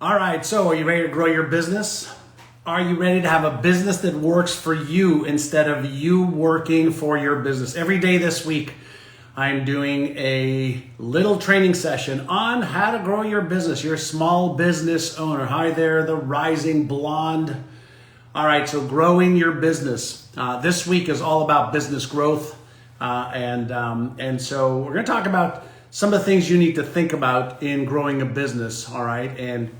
All right, so are you ready to grow your business? Are you ready to have a business that works for you instead of you working for your business? Every day this week, I'm doing a little training session on how to grow your business, your small business owner. Hi there, the rising blonde. All right, so growing your business. This week is all about business growth. And so we're going to talk about some of the things you need to think about in growing a business, all right? And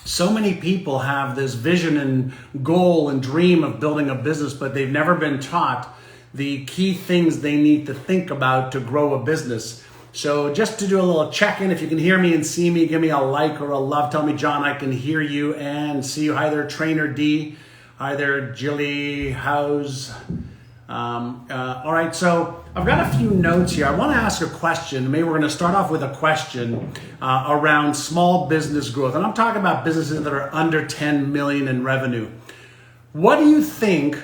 so many people have this vision and goal and dream of building a business, but they've never been taught the key things they need to think about to grow a business. So just to do a little check-in, if you can hear me and see me, give me a like or a love. Tell me, John, I can hear you and see you. Hi there, Trainer D. Hi there, Jilly. How's... all right, so I've got a few notes here. I want to ask a question. Maybe we're going to start off with a question around small business growth. And I'm talking about businesses that are under 10 million in revenue. What do you think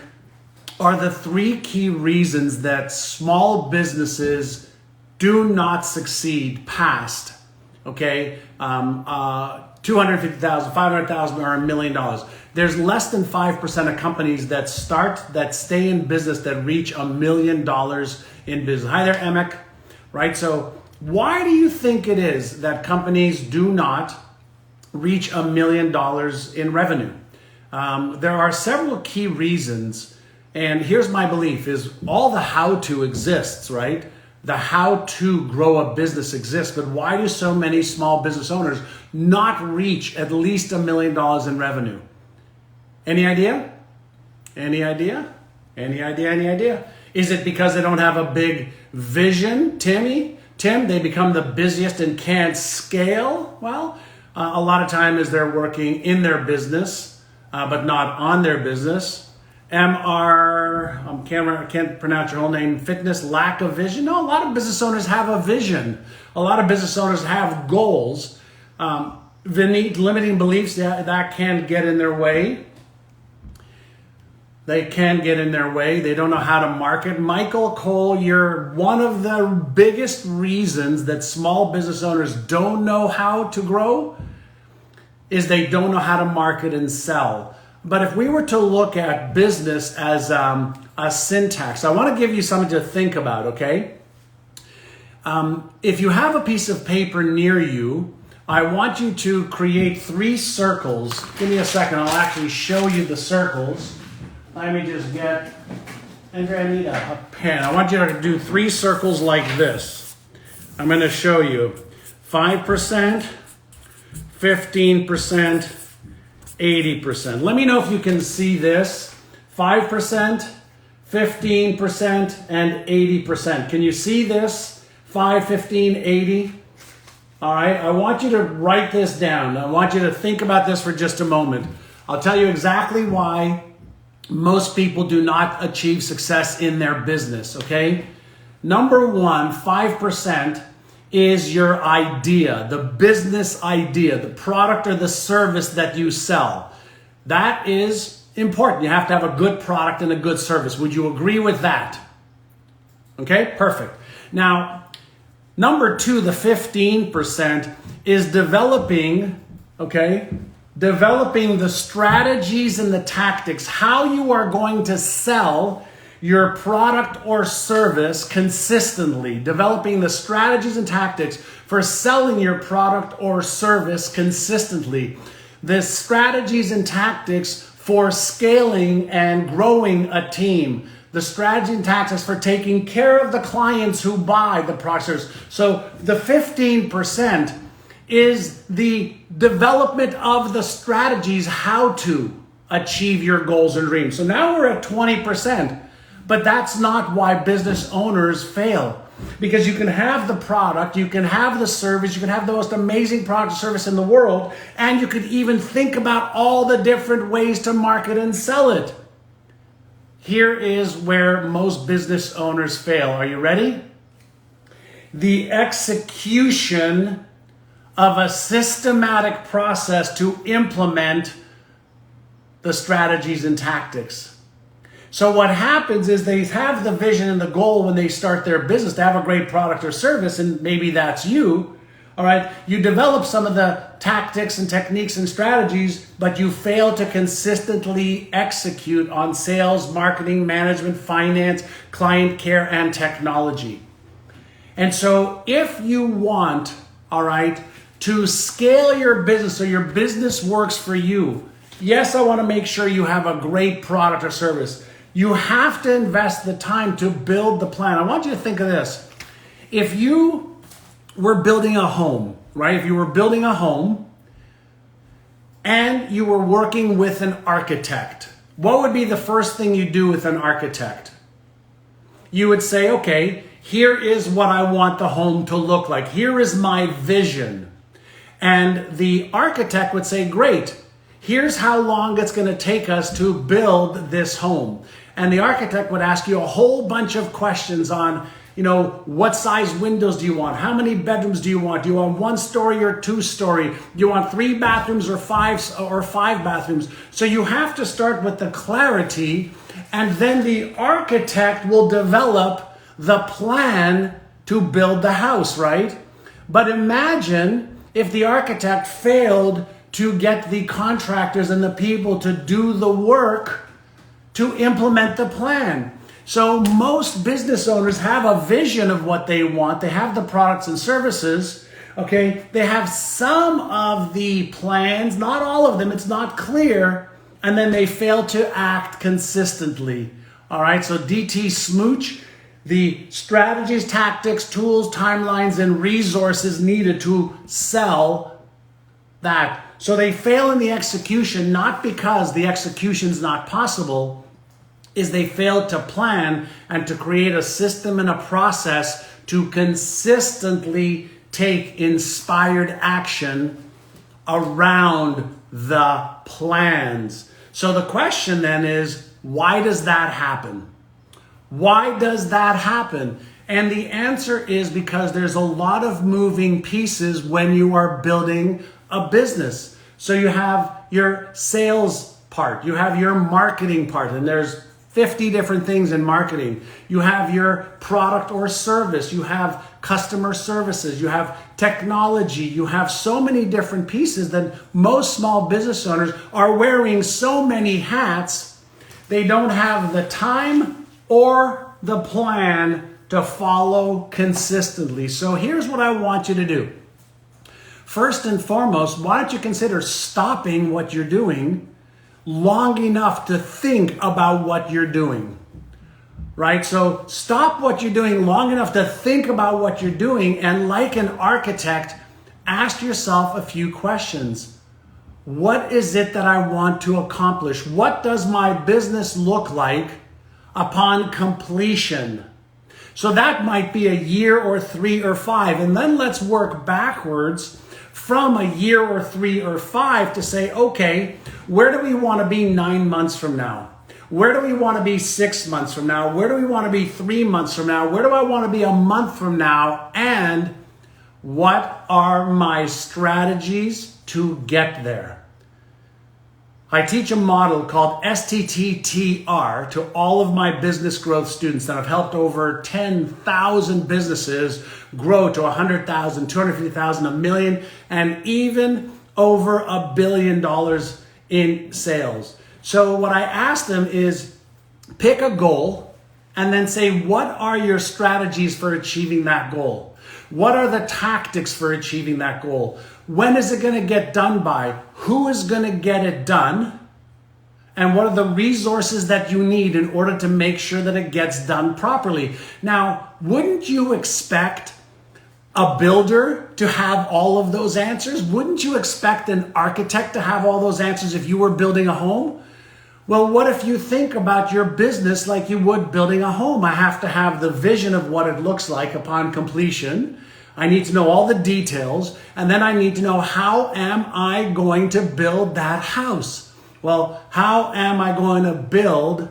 are the three key reasons that small businesses do not succeed past, okay, 250,000, 500,000, or $1 million? There's less than 5% of companies that stay in business that reach $1 million in business. Hi there, Emek. Right? So why do you think it is that companies do not reach $1 million in revenue? There are several key reasons. And here's my belief is all the how-to exists, right? The how to grow a business exists, but why do so many small business owners not reach at least $1 million in revenue? Any idea? Any idea? Any idea? Any idea? Is it because they don't have a big vision, Tim, they become the busiest and can't scale? Well, a lot of time is they're working in their business, but not on their business. Can't pronounce your whole name, fitness, lack of vision. No, a lot of business owners have a vision. A lot of business owners have goals. Limiting beliefs, that can get in their way. They can get in their way. They don't know how to market. Michael Cole, you're one of the biggest reasons that small business owners don't know how to grow is they don't know how to market and sell. But if we were to look at business as a syntax, I want to give you something to think about, okay? If you have a piece of paper near you, I want you to create 3 circles. Give me a second. I'll actually show you the circles. Let me just get, Andrea, I need a pen. I want you to do 3 circles like this. I'm going to show you 5%, 15%, 80%. Let me know if you can see this. 5%, 15%, and 80%. Can you see this? 5, 15, 80. All right, I want you to write this down. I want you to think about this for just a moment. I'll tell you exactly why most people do not achieve success in their business, okay? Number 1, 5% is your idea, the business idea, the product or the service that you sell. That is important. You have to have a good product and a good service. Would you agree with that? Okay, perfect. Now, number 2, the 15% is developing the strategies and the tactics, how you are going to sell your product or service consistently, developing the strategies and tactics for selling your product or service consistently, the strategies and tactics for scaling and growing a team, the strategy and tactics for taking care of the clients who buy the products. So the 15% is the development of the strategies how to achieve your goals and dreams. So now we're at 20%. But that's not why business owners fail. Because you can have the product, you can have the service, you can have the most amazing product or service in the world, and you could even think about all the different ways to market and sell it. Here is where most business owners fail. Are you ready? The execution of a systematic process to implement the strategies and tactics. So what happens is they have the vision and the goal when they start their business to have a great product or service, and maybe that's you. All right, you develop some of the tactics and techniques and strategies, but you fail to consistently execute on sales, marketing, management, finance, client care, and technology. And so if you want, all right, to scale your business so your business works for you, yes, I want to make sure you have a great product or service. You have to invest the time to build the plan. I want you to think of this. If you were building a home, right? If you were building a home and you were working with an architect, what would be the first thing you do with an architect? You would say, okay, here is what I want the home to look like. Here is my vision. And the architect would say, great, here's how long it's going to take us to build this home. And the architect would ask you a whole bunch of questions on, what size windows do you want? How many bedrooms do you want? Do you want 1 story or 2 story? Do you want 3 bathrooms or 5 bathrooms? So you have to start with the clarity, and then the architect will develop the plan to build the house, right? But imagine if the architect failed to get the contractors and the people to do the work to implement the plan. So most business owners have a vision of what they want. They have the products and services, okay? They have some of the plans, not all of them. It's not clear. And then they fail to act consistently. All right, so DT Smooch, the strategies, tactics, tools, timelines, and resources needed to sell that. So they fail in the execution, not because the execution's not possible, is they failed to plan and to create a system and a process to consistently take inspired action around the plans. So the question then is, why does that happen? Why does that happen? And the answer is because there's a lot of moving pieces when you are building a business. So you have your sales part, you have your marketing part, and there's 50 different things in marketing. You have your product or service, you have customer services, you have technology, you have so many different pieces that most small business owners are wearing so many hats, they don't have the time or the plan to follow consistently. So here's what I want you to do. First and foremost, why don't you consider stopping what you're doing long enough to think about what you're doing, right? So stop what you're doing long enough to think about what you're doing, and like an architect, ask yourself a few questions. What is it that I want to accomplish? What does my business look like upon completion? So that might be a year or 3 or 5, and then let's work backwards from a year or 3 or 5 to say, okay, where do we want to be 9 months from now? Where do we want to be 6 months from now? Where do we want to be 3 months from now? Where do I want to be a month from now? And what are my strategies to get there? I teach a model called STTR to all of my business growth students that have helped over 10,000 businesses grow to 100,000, 250,000, a million, and even over $1 billion in sales. So what I ask them is pick a goal and then say, what are your strategies for achieving that goal? What are the tactics for achieving that goal? When is it going to get done by? Who is going to get it done? And what are the resources that you need in order to make sure that it gets done properly? Now, wouldn't you expect a builder to have all of those answers? Wouldn't you expect an architect to have all those answers if you were building a home? Well, what if you think about your business like you would building a home? I have to have the vision of what it looks like upon completion. I need to know all the details, and then I need to know, how am I going to build that house? Well, how am I going to build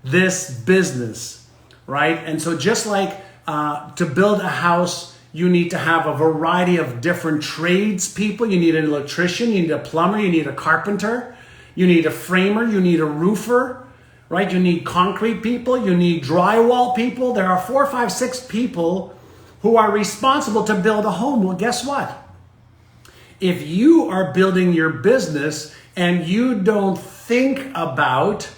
this business, right? And so just like to build a house, you need to have a variety of different trades people. You need an electrician, you need a plumber, you need a carpenter, you need a framer, you need a roofer, right? You need concrete people, you need drywall people. There are 4, 5, 6 people who are responsible to build a home. Well, guess what? If you are building your business and you don't think about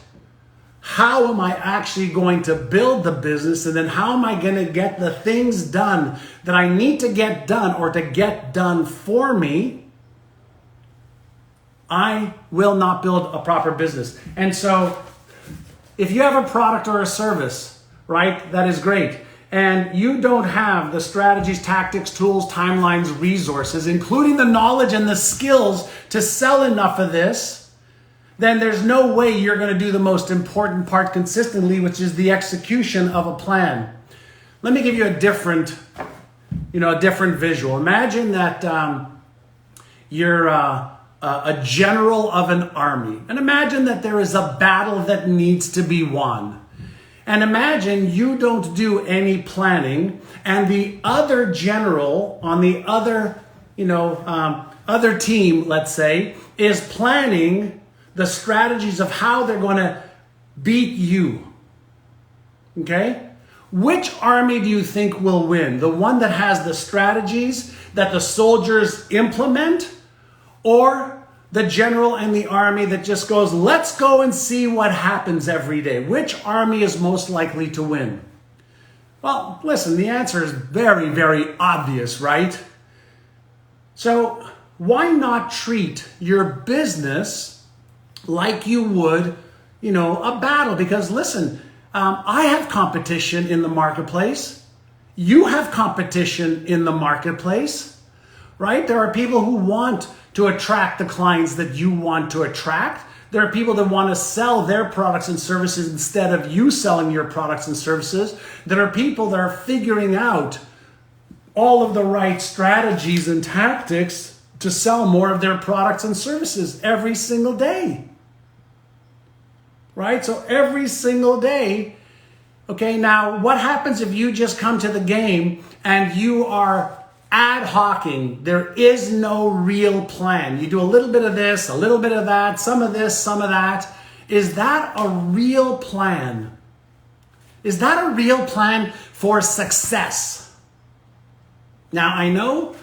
how am I actually going to build the business, and then how am I going to get the things done that I need to get done or to get done for me, I will not build a proper business. And so if you have a product or a service, right, that is great, and you don't have the strategies, tactics, tools, timelines, resources, including the knowledge and the skills to sell enough of this, then there's no way you're going to do the most important part consistently, which is the execution of a plan. Let me give you a different visual. Imagine that you're a general of an army, and imagine that there is a battle that needs to be won. And imagine you don't do any planning, and the other general on the other team, let's say, is planning the strategies of how they're going to beat you. Okay? Which army do you think will win? The one that has the strategies that the soldiers implement, or the general and the army that just goes, let's go and see what happens every day? Which army is most likely to win? Well, listen, the answer is very, very obvious, right? So why not treat your business like you would, a battle? Because listen, I have competition in the marketplace. You have competition in the marketplace, right? There are people who want to attract the clients that you want to attract. There are people that want to sell their products and services instead of you selling your products and services. There are people that are figuring out all of the right strategies and tactics to sell more of their products and services every single day. Right? So every single day. Okay, now what happens if you just come to the game and you are ad hocing? There is no real plan. You do a little bit of this, a little bit of that, some of this, some of that. Is that a real plan? Is that a real plan for success? Now, I know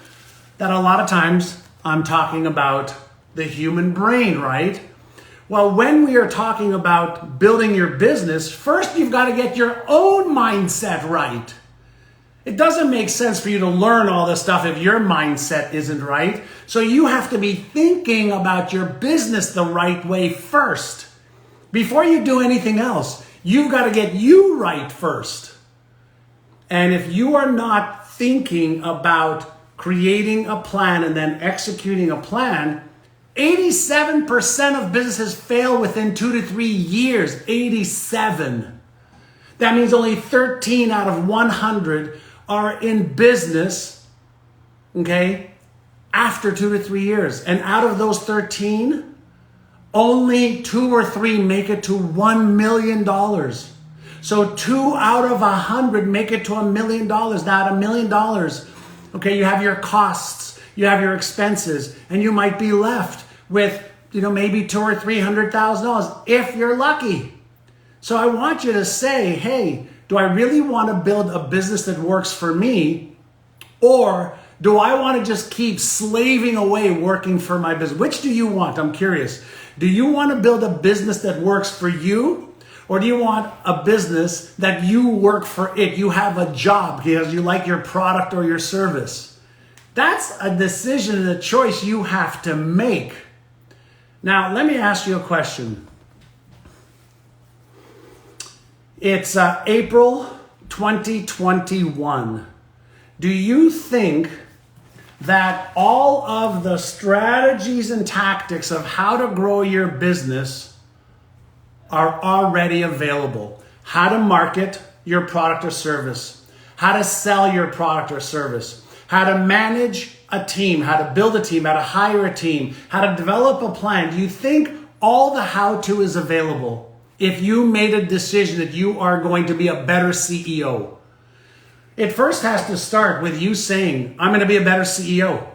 that a lot of times I'm talking about the human brain, right? Well, when we are talking about building your business, first you've got to get your own mindset right. It doesn't make sense for you to learn all this stuff if your mindset isn't right. So you have to be thinking about your business the right way first. Before you do anything else, you've got to get you right first. And if you are not thinking about creating a plan and then executing a plan, 87% of businesses fail within 2 to 3 years. 87. That means only 13 out of 100 are in business, okay, after 2 to 3 years. And out of those 13, only 2 or 3 make it to $1 million. So 2 out of 100 make it to $1 million. Now at $1 million, okay, you have your costs, you have your expenses, and you might be left with, maybe $200,000 or $300,000 if you're lucky. So I want you to say, hey, do I really want to build a business that works for me? Or do I want to just keep slaving away working for my business? Which do you want? I'm curious. Do you want to build a business that works for you? Or do you want a business that you work for it? You have a job because you like your product or your service. That's a decision and a choice you have to make. Now, let me ask you a question. It's April 2021. Do you think that all of the strategies and tactics of how to grow your business are already available? How to market your product or service, how to sell your product or service, how to manage a team, how to build a team, how to hire a team, how to develop a plan. Do you think all the how-to is available if you made a decision that you are going to be a better CEO? It first has to start with you saying, I'm going to be a better CEO,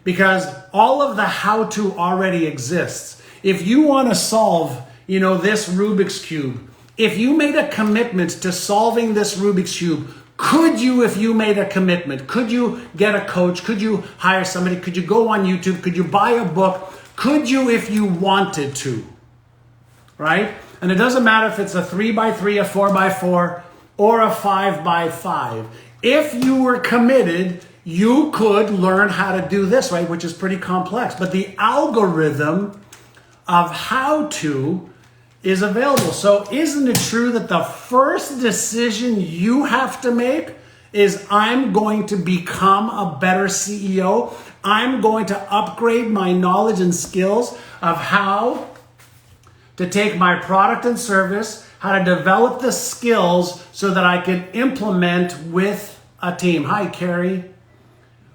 because all of the how-to already exists. If you want to solve, this Rubik's Cube, if you made a commitment to solving this Rubik's Cube Could you, if you made a commitment, could you get a coach? Could you hire somebody? Could you go on YouTube? Could you buy a book? Could you if you wanted to, right? And it doesn't matter if it's a 3x3, a 4x4, or a 5x5. If you were committed, you could learn how to do this, right? Which is pretty complex. But the algorithm of how to is available. So isn't it true that the first decision you have to make is I'm going to become a better CEO? I'm going to upgrade my knowledge and skills of how to take my product and service, how to develop the skills so that I can implement with a team. Hi, Carrie.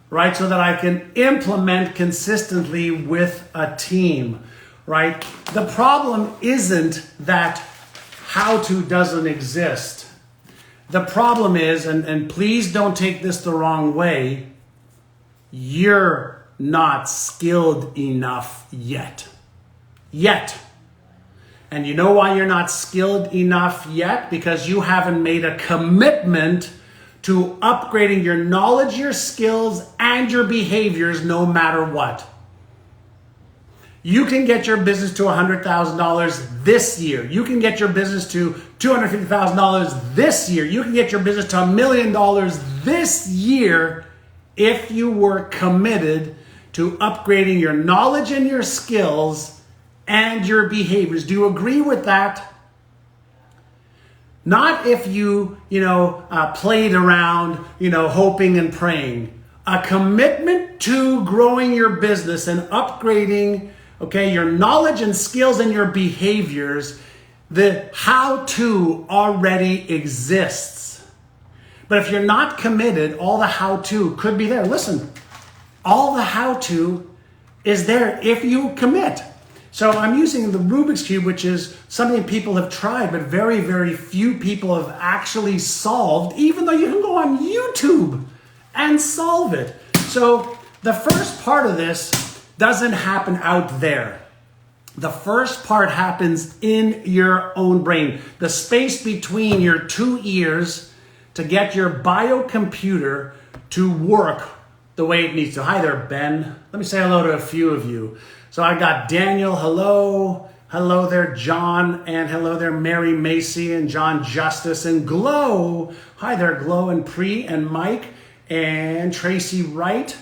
Right? So that I can implement consistently with a team. Right? The problem isn't that how-to doesn't exist. The problem is, and please don't take this the wrong way, you're not skilled enough yet. Yet. And you know why you're not skilled enough yet? Because you haven't made a commitment to upgrading your knowledge, your skills, and your behaviors no matter what. You can get your business to $100,000 this year. You can get your business to $250,000 this year. You can get your business to $1 million this year if you were committed to upgrading your knowledge and your skills and your behaviors. Do you agree with that? Not if you played around, hoping and praying. A commitment to growing your business and upgrading, your knowledge and skills and your behaviors. The how-to already exists. But if you're not committed, all the how-to could be there. Listen, all the how-to is there if you commit. So I'm using the Rubik's Cube, which is something people have tried, but very, very few people have actually solved, even though you can go on YouTube and solve it. So the first part of this doesn't happen out there. The first part happens in your own brain. The space between your two ears to get your biocomputer to work the way it needs to. Hi there, Ben. Let me say hello to a few of you. So I got Daniel, hello. Hello there, John, and hello there, Mary Macy and John Justice and Glow. Hi there, Glow and Pre and Mike and Tracy Wright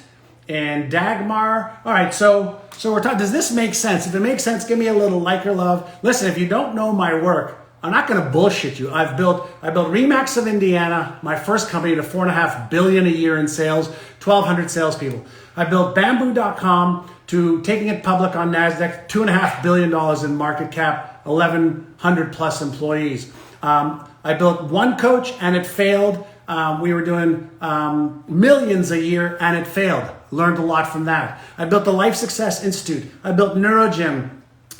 and Dagmar. All right, so we're talking, does this make sense? If it makes sense, give me a little like or love. Listen, if you don't know my work, I'm not going to bullshit you. I built Remax of Indiana, my first company, to $4.5 billion a year in sales, 1,200 salespeople. I built Bamboo.com to taking it public on NASDAQ, $2.5 billion in market cap, 1,100 plus employees. I built One Coach and it failed. We were doing millions a year and it failed. Learned a lot from that. I built the Life Success Institute. I built NeuroGym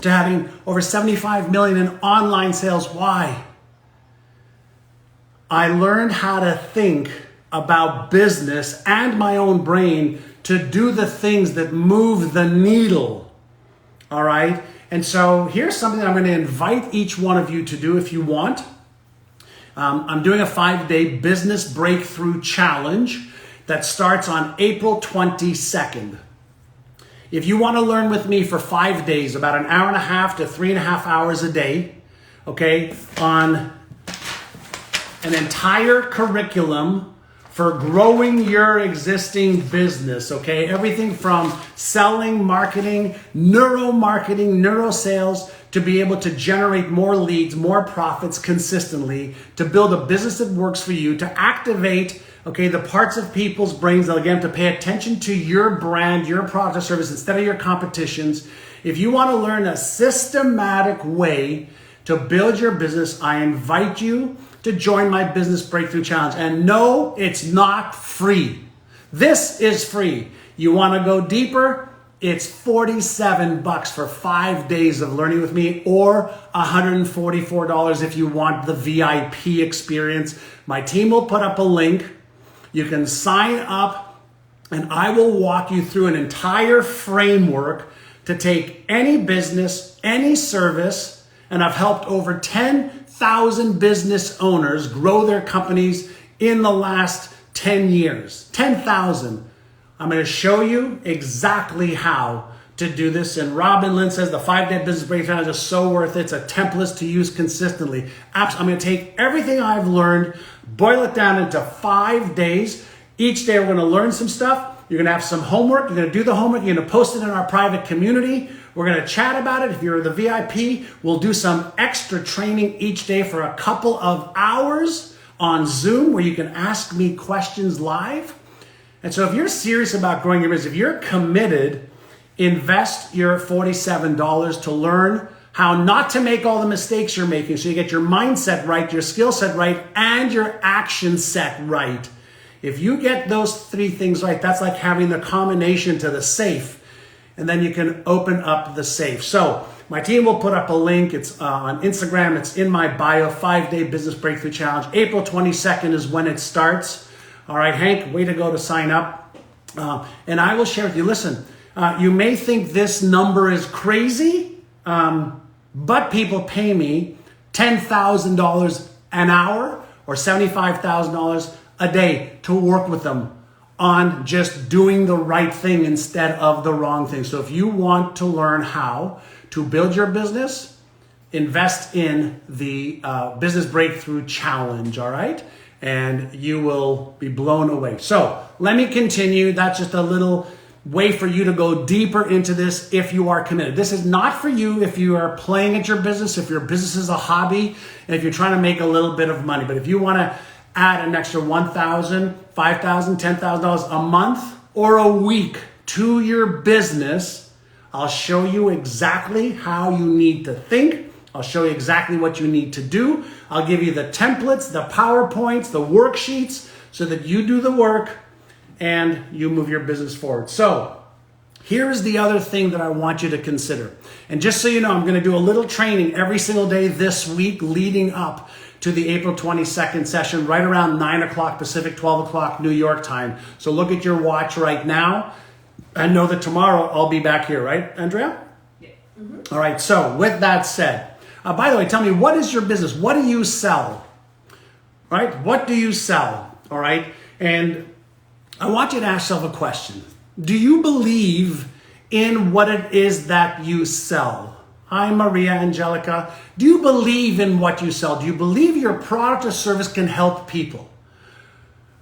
to having over 75 million in online sales. Why? I learned how to think about business and my own brain to do the things that move the needle. All right? And so here's something I'm going to invite each one of you to do if you want. I'm doing a 5-day business breakthrough challenge that starts on April 22nd. If you want to learn with me for 5 days, about an hour and a half to 3.5 hours a day, on an entire curriculum for growing your existing business, everything from selling, marketing, neuro sales, to be able to generate more leads, more profits consistently, to build a business that works for you, to activate the parts of people's brains, again, to pay attention to your brand, your product or service instead of your competitions. If you want to learn a systematic way to build your business, I invite you to join my Business Breakthrough Challenge. And no, it's not free. This is free. You want to go deeper? It's $47 for 5 days of learning with me, or $144 if you want the VIP experience. My team will put up a link. You can sign up and I will walk you through an entire framework to take any business, any service, and I've helped over 10,000 business owners grow their companies in the last 10 years, 10,000. I'm going to show you exactly how to do this. And Robin Lynn says the 5-day business breakdown is so worth it. It's a template to use consistently. I'm going to take everything I've learned, boil it down into 5 days. Each day we're going to learn some stuff. You're going to have some homework. You're going to do the homework. You're going to post it in our private community. We're going to chat about it. If you're the VIP, we'll do some extra training each day for a couple of hours on Zoom where you can ask me questions live. And so if you're serious about growing your business, if you're committed, invest your $47 to learn how not to make all the mistakes you're making so you get your mindset right, your skill set right, and your action set right. If you get those 3 things right, that's like having the combination to the safe, and then you can open up the safe. So my team will put up a link. It's on Instagram. It's in my bio, 5-day business breakthrough challenge. April 22nd is when it starts. All right, Hank, way to go to sign up. And I will share with you, listen, you may think this number is crazy, but people pay me $10,000 an hour or $75,000 a day to work with them on just doing the right thing instead of the wrong thing. So if you want to learn how to build your business, invest in the Business Breakthrough Challenge, all right? And you will be blown away. So let me continue. That's just a little way for you to go deeper into this if you are committed. This is not for you if you are playing at your business, if your business is a hobby, and if you're trying to make a little bit of money. But if you want to add an extra $1,000, $5,000, $10,000 a month or a week to your business, I'll show you exactly how you need to think. I'll show you exactly what you need to do. I'll give you the templates, the PowerPoints, the worksheets, so that you do the work and you move your business forward. So here's the other thing that I want you to consider. And just so you know, I'm going to do a little training every single day this week leading up to the April 22nd session, right around 9 o'clock Pacific, 12 o'clock New York time. So look at your watch right now and know that tomorrow I'll be back here, right, Andrea? Yeah. Mm-hmm. All right, so with that said, by the way, tell me, what is your business? What do you sell? Right? What do you sell? All right? And I want you to ask yourself a question. Do you believe in what it is that you sell? Hi, Maria Angelica. Do you believe in what you sell? Do you believe your product or service can help people?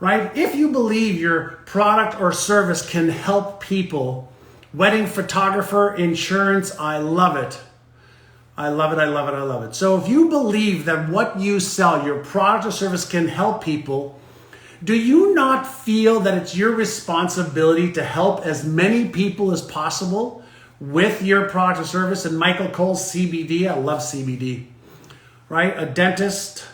Right? If you believe your product or service can help people, wedding photographer, insurance, I love it. I love it, I love it, I love it. So if you believe that what you sell, your product or service can help people, do you not feel that it's your responsibility to help as many people as possible with your product or service? And Michael Cole's CBD, I love CBD, right? A dentist,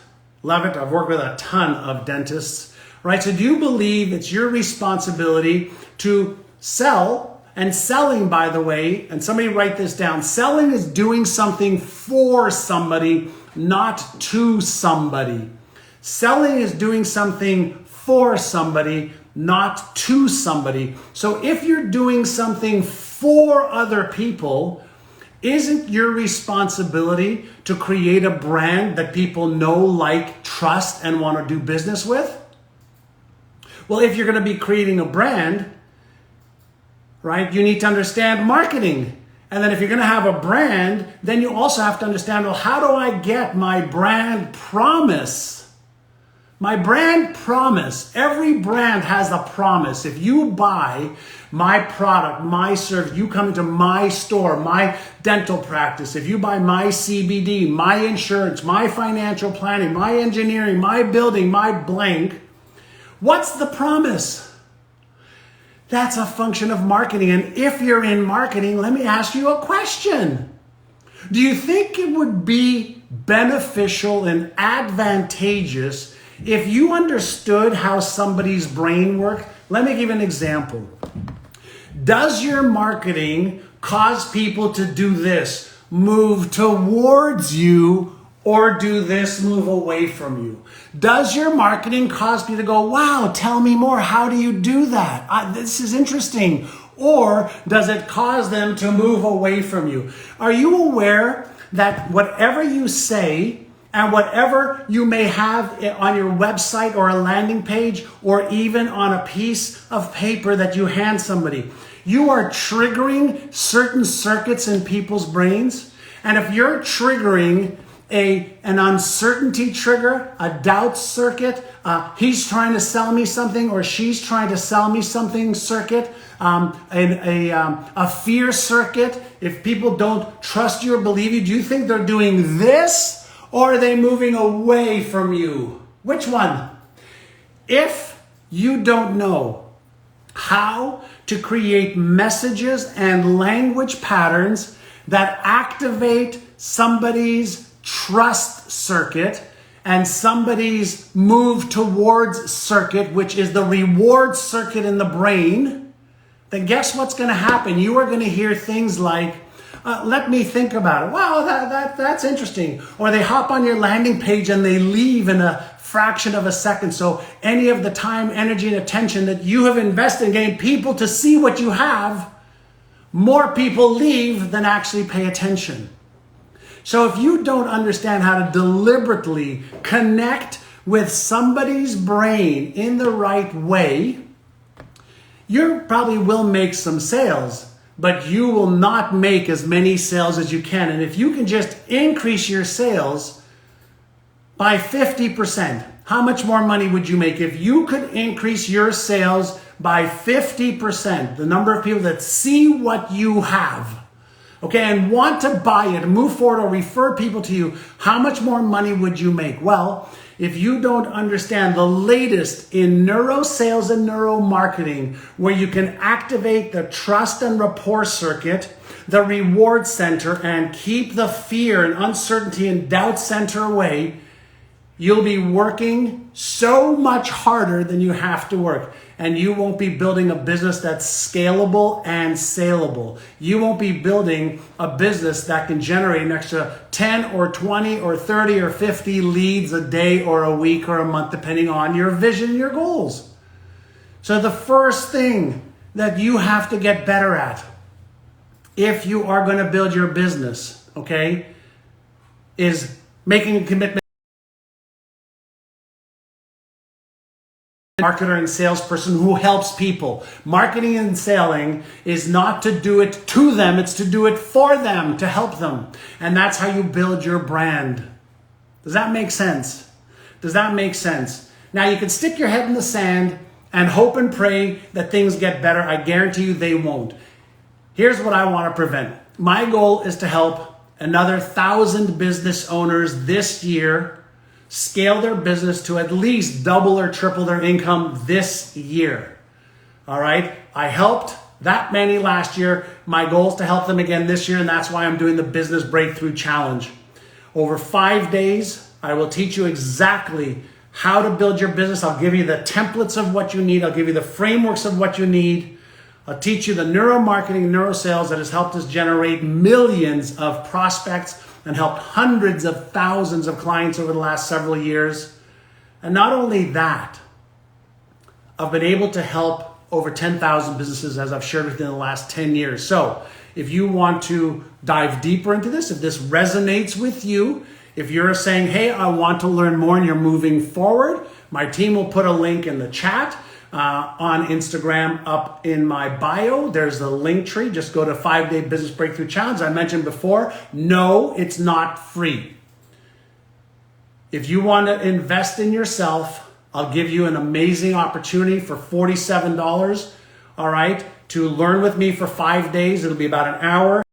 love it. I've worked with a ton of dentists, right? So do you believe it's your responsibility to sell? And selling, by the way, and somebody write this down, selling is doing something for somebody, not to somebody. Selling is doing something for somebody, not to somebody. So if you're doing something for other people, isn't your responsibility to create a brand that people know, like, trust, and want to do business with? Well, if you're going to be creating a brand, right, you need to understand marketing. And then if you're going to have a brand, then you also have to understand, well, how do I get my brand promise? My brand promise. Every brand has a promise. If you buy my product, my service, you come into my store, my dental practice, if you buy my CBD, my insurance, my financial planning, my engineering, my building, my blank, what's the promise? That's a function of marketing. And if you're in marketing, let me ask you a question. Do you think it would be beneficial and advantageous if you understood how somebody's brain works? Let me give you an example. Does your marketing cause people to do this, move towards you, or do this, move away from you? Does your marketing cause people to go, wow, tell me more, how do you do that? This is interesting. Or does it cause them to move away from you? Are you aware that whatever you say And whatever you may have on your website or a landing page or even on a piece of paper that you hand somebody, you are triggering certain circuits in people's brains. And if you're triggering an uncertainty trigger, a doubt circuit, he's trying to sell me something or she's trying to sell me something circuit, a fear circuit, if people don't trust you or believe you, do you think they're doing this or are they moving away from you? Which one? If you don't know how to create messages and language patterns that activate somebody's trust circuit and somebody's move towards circuit, which is the reward circuit in the brain, then guess what's going to happen? You are going to hear things like, let me think about it. Wow, that's interesting. Or they hop on your landing page and they leave in a fraction of a second. So any of the time, energy, and attention that you have invested in getting people to see what you have, more people leave than actually pay attention. So if you don't understand how to deliberately connect with somebody's brain in the right way, you probably will make some sales, but you will not make as many sales as you can. And if you can just increase your sales by 50%, how much more money would you make? If you could increase your sales by 50%, the number of people that see what you have, okay, and want to buy it, move forward or refer people to you, how much more money would you make? Well, if you don't understand the latest in neuro sales and neuro marketing, where you can activate the trust and rapport circuit, the reward center, and keep the fear and uncertainty and doubt center away, you'll be working so much harder than you have to work. And you won't be building a business that's scalable and saleable. You won't be building a business that can generate an extra 10 or 20 or 30 or 50 leads a day or a week or a month, depending on your vision and your goals. So the first thing that you have to get better at, if you are going to build your business, okay, is making a commitment. Marketer and salesperson who helps people. Marketing and selling is not to do it to them, it's to do it for them, to help them. And that's how you build your brand. Does that make sense? Does that make sense? Now you can stick your head in the sand and hope and pray that things get better. I guarantee you they won't. Here's what I want to prevent. My goal is to help another 1,000 business owners this year scale their business to at least double or triple their income this year. All right. I helped that many last year. My goal is to help them again this year. And that's why I'm doing the Business Breakthrough Challenge. Over 5 days, I will teach you exactly how to build your business. I'll give you the templates of what you need. I'll give you the frameworks of what you need. I'll teach you the neuromarketing, neurosales that has helped us generate millions of prospects and helped hundreds of thousands of clients over the last several years. And not only that, I've been able to help over 10,000 businesses, as I've shared with you in the last 10 years. So if you want to dive deeper into this, if this resonates with you, if you're saying, hey, I want to learn more and you're moving forward, my team will put a link in the chat. On Instagram up in my bio, there's the link tree. Just go to 5-Day Business Breakthrough Challenge. I mentioned before, no, it's not free. If you want to invest in yourself, I'll give you an amazing opportunity for $47, all right, to learn with me for 5 days. It'll be about an hour.